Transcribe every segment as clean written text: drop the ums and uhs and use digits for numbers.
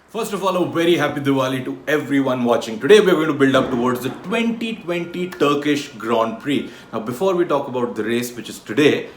First of all, a very happy Diwali to everyone watching. Today we are going to build up towards the 2020 Turkish Grand Prix. Now, before we talk about the race, which is today,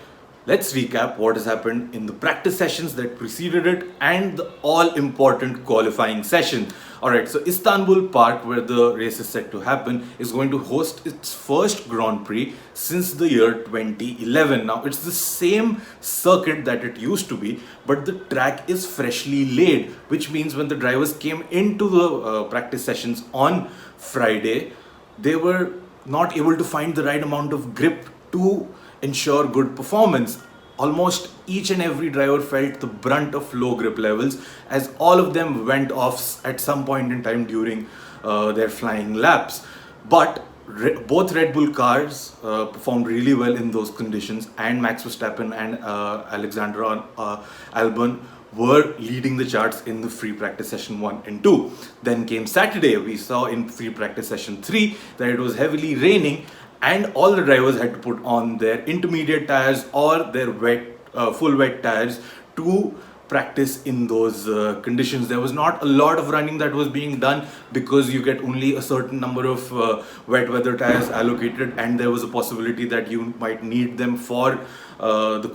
let's recap what has happened in the practice sessions that preceded it and the all-important qualifying session. Alright, so Istanbul Park, where the race is set to happen, is going to host its first Grand Prix since the year 2011. Now, it's the same circuit that it used to be, but the track is freshly laid, which means when the drivers came into the practice sessions on Friday, they were not able to find the right amount of grip to ensure good performance. Almost each and every driver felt the brunt of low grip levels as all of them went off at some point in time during their flying laps. But both Red Bull cars performed really well in those conditions, and Max Verstappen and Alexander Albon were leading the charts in the free practice session 1 and 2. Then came Saturday. We saw in free practice session 3 that it was heavily raining and all the drivers had to put on their intermediate tires or their full wet tires to practice in those conditions. There was not a lot of running that was being done because you get only a certain number of wet weather tires allocated, and there was a possibility that you might need them for the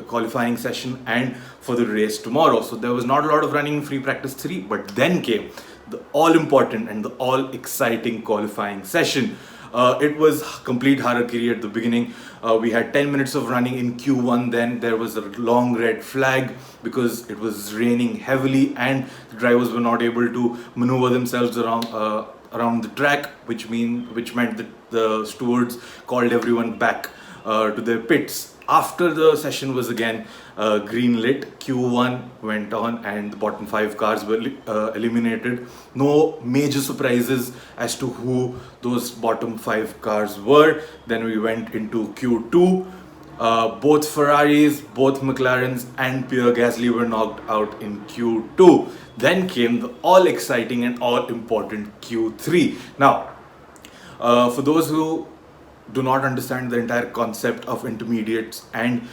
qualifying session and for the race tomorrow. So there was not a lot of running in free practice 3, but then came the all important and the all exciting qualifying session. It was complete harakiri at the beginning. We had 10 minutes of running in Q1, then there was a long red flag because it was raining heavily and the drivers were not able to maneuver themselves around the track, which meant that the stewards called everyone back to their pits. After the session was again green lit, Q1 went on and the bottom 5 cars were eliminated. No major surprises as to who those bottom 5 cars were. Then we went into Q2. Both Ferraris, both McLarens and Pierre Gasly were knocked out in Q2. Then came the all exciting and all important Q3. Now, for those who do not understand the entire concept of intermediates and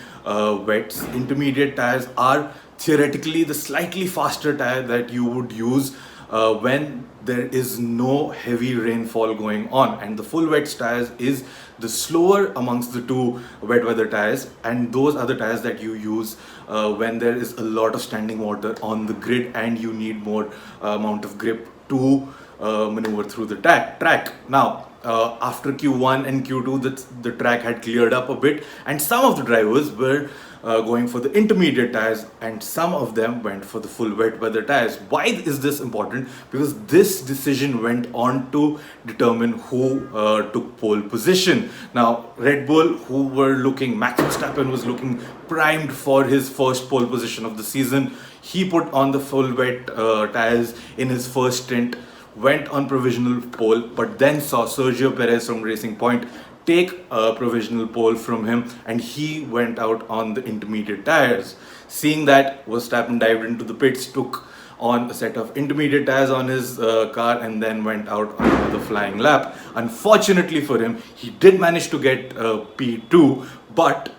wets, intermediate tires are theoretically the slightly faster tire that you would use when there is no heavy rainfall going on, and the full wet tires is the slower amongst the two wet weather tires, and those are the tires that you use when there is a lot of standing water on the grid and you need more amount of grip to maneuver through the track. Now, after Q1 and Q2, the track had cleared up a bit, and some of the drivers were going for the intermediate tires and some of them went for the full wet weather tires. Why is this important? Because this decision went on to determine who took pole position. Now, Red Bull, Max Verstappen was looking primed for his first pole position of the season. He put on the full wet tires in his first stint, went on provisional pole, but then saw Sergio Perez from Racing Point take a provisional pole from him, and he went out on the intermediate tires. Seeing that, Verstappen dived into the pits, took on a set of intermediate tires on his car, and then went out on another flying lap. Unfortunately for him, he did manage to get P2, but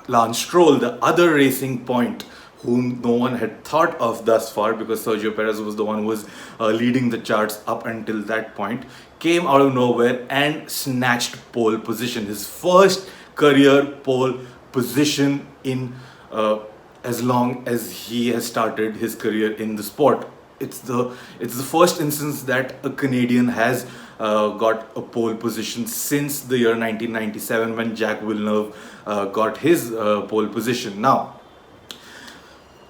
Lance Stroll, the other Racing Point, whom no one had thought of thus far, because Sergio Perez was the one who was leading the charts up until that point, came out of nowhere and snatched pole position. His first career pole position in as long as he has started his career in the sport. It's the first instance that a Canadian has got a pole position since the year 1997 when Jacques Villeneuve got his pole position. Now,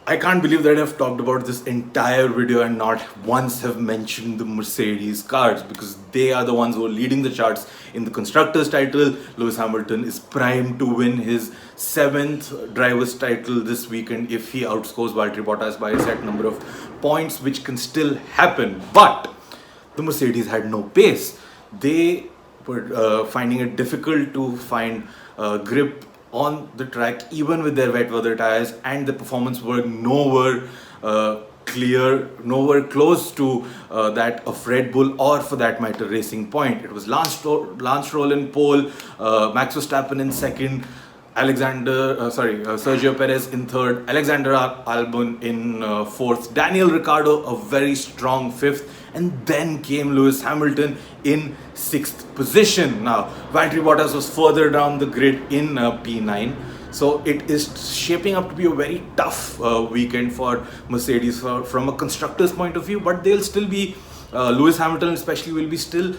I can't believe that I've talked about this entire video and not once have mentioned the Mercedes cars, because they are the ones who are leading the charts in the constructors title. Lewis Hamilton is primed to win his 7th driver's title this weekend if he outscores Valtteri Bottas by a set number of points, which can still happen. But the Mercedes had no pace. They were finding it difficult to find grip on the track even with their wet weather tires, and the performance were nowhere close to that of Red Bull or, for that matter, Racing Point. It was Lance Stroll in pole, Max Verstappen in second, Sergio Perez in third, Alexander Albon in fourth, Daniel Ricciardo a very strong fifth, and then came Lewis Hamilton in sixth position. Now, Valtteri Bottas was further down the grid in P9. So it is shaping up to be a very tough weekend for Mercedes from a constructor's point of view, but they'll still be Lewis Hamilton especially will be still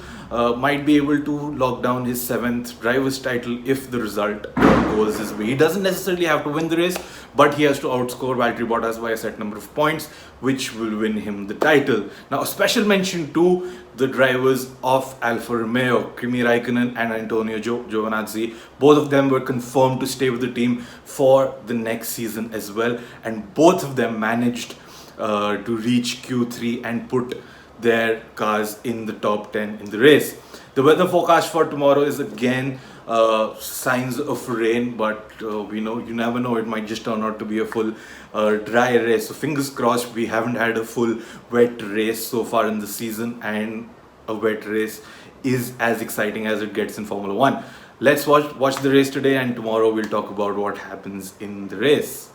might be able to lock down his seventh driver's title if the result goes his way. He doesn't necessarily have to win the race, but he has to outscore Valtteri Bottas by a set number of points, which will win him the title. Now, a special mention to the drivers of Alfa Romeo, Kimi Raikkonen and Antonio Giovinazzi. Both of them were confirmed to stay with the team for the next season as well, and both of them managed to reach Q3 and put their cars in the top 10 in the race. The weather forecast for tomorrow is again signs of rain, but we know you never know, it might just turn out to be a full dry race. So fingers crossed, we haven't had a full wet race so far in the season, and a wet race is as exciting as it gets in Formula 1. Let's watch the race today, and tomorrow we'll talk about what happens in the race.